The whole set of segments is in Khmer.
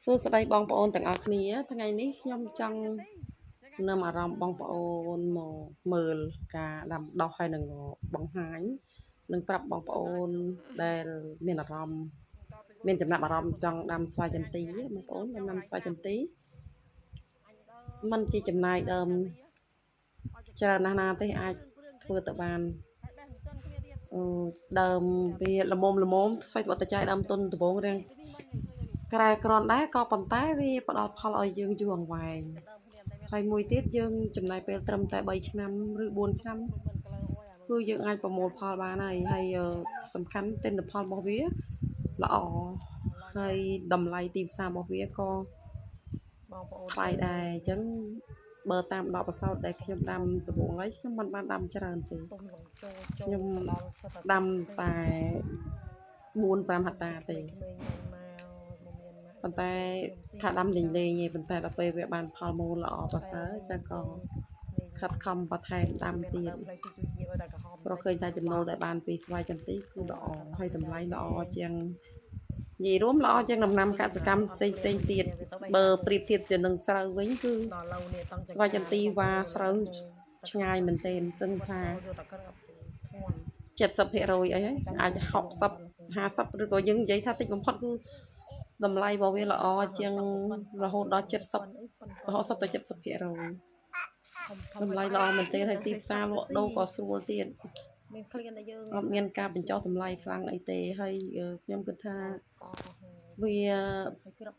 សួស្តីបងប្អូនទាំងអស់គ្នាថ្ងៃនេះខ្ញុំចង់នាំអារម្មណ៍បងប្អូនមកមើលការដាំដុះហើយនឹងបង្ហាញនឹងប្រាប់បងប្អូនដែលមានអារម្មណ៍មានចំណាប់អារម្មណ៍ចង់ដាំស្វាយចន្ទីបងប្អូនដាំស្វាយចន្ទីมันជាចំណាយដើមច្រើនណាស់ណាទេអាចធ្វើទៅបានដើមវាល្មមស្វ័យបតចាយដើមទុនដំបងរៀងក្រែក្រនដែរក៏ប៉ុន្តែវាផ្ដល់ផលឲ្យយើងយូរអង្វែងហើយមួយទៀតយើងចំណាយពេលត្រឹមតែ3ឆ្នាំឬ4ឆ្នាំគឺយើងអាចប្រមូលផលបានហើយសំខាន់ទិន្នផលរបស់វាល្អហើយតម្លៃទីផ្សាររបស់វាក៏បងប្អូនថ្លៃដែរអញ្ចឹងបើតាមដកបសោតដែលខ្ញុំដាំដំបូងឡើយខ្ញុំមិនបានដាំច្រើនទេខ្ញុំដាំតែ4-5ហិកតាទេប៉ុន្តែថាដាំលេងឯងប៉ុន្តែដល់ពេលវាបានផលមូលល្អប្រសើរចឹងក៏ខិតខំបន្ថែមដាំទៀតព្រោះឃើញថាចំណូលដែលបានពីស្វាយចន្ទីគឺល្អហើយតម្លៃល្អជាងនិយាយរួមល្អជាងដំណាំកសិកម្មផ្សេងទៀតបើប្រៀបធៀបទៅនឹងស្រូវវិញគឺស្វាយចន្ទីវ៉ាស្រូវឆ្ងាយមែនទែនសឹងថា70% អីហើយអាច60 50ឬក៏យើងនិយាយថាតិចបំផុតគឺតម្លៃរបស់វាល្អជាងរហូតដល់60 ទៅ 70% តម្លៃល្អមែនទែនហើយទីផ្សារលក់ដូរក៏ស្រួលទៀតមានក្លៀនដែលយើងអត់មានការបញ្ចុះតម្លៃខ្លាំងអីទេហើយខ្ញុំគិតថាវា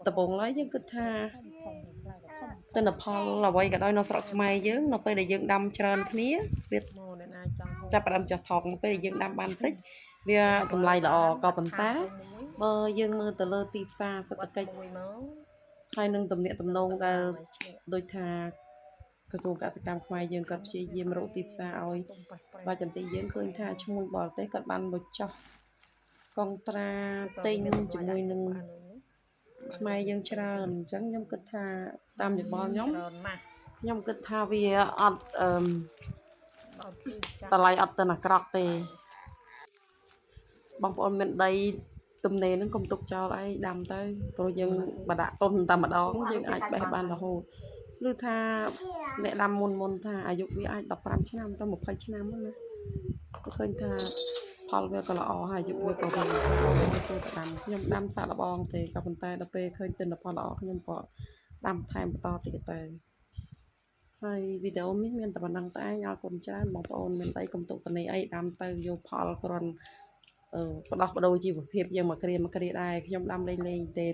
ដំបូងឡើយយើងគិតថាទិន្នផលអ្វីក៏ដោយនៅស្រុកខ្មែរយើងនៅពេលដែលយើងដាំច្រើនគ្នាវាចាប់ផ្ដើមចុះថោកនៅពេលដែលយើងដាំបានតិចវាតម្លៃល្អក៏ប៉ុន្តែបើយើងមើលទៅលើទីផ្សារសេដ្ឋកិច្ចហើយនឹងទំនាក់ទំនងដែលដូចថាក្រសួងកសិកម្មខ្មែរយើងក៏ព្យាយាមរកទីផ្សារឲ្យស្វាយចន្ទីយើងឃើញថាឈ្មួញបរទេសក៏បានមកចោះកងត្រាទិញជាមួយនឹងខ្មែរយើងច្រើនអញ្ចឹងខ្ញុំគិតថាតាមយោបល់ខ្ញុំគិតថាវាអត់តម្លៃអត់ទៅអាក្រក់ទេបងប្អូនមានដីទំនេរហ្នឹងកុំទុកចោលអីដាំទៅព្រោះយើងបដាក់ទុនតែម្ដងយើងអាចបេះបានរហូតឬថាអ្នកដាំមុនថាអាយុវាអាច15ឆ្នាំទៅ20ឆ្នាំហ្នឹងណាក៏ឃើញថាផលវាក៏ល្អហើយអាយុវាក៏វាចូលទៅដាំខ្ញុំដាំសាក់លបងទេក៏ប៉ុន្តែដល់ពេលឃើញទិន្នផលល្អខ្ញុំក៏ដាំថែមបន្តទៀតទៅហើយវីដេអូនេះមានតែប៉ុណ្្នឹងតែអរគុណច្រើនបងប្អូនមានដីកុំទុកត្នេអីដាំទៅយកផលគ្រាន់ផ្ដោះបដូរជីវភាពយើងមកគ្រាដែរខ្ញុំដាំលេងទេ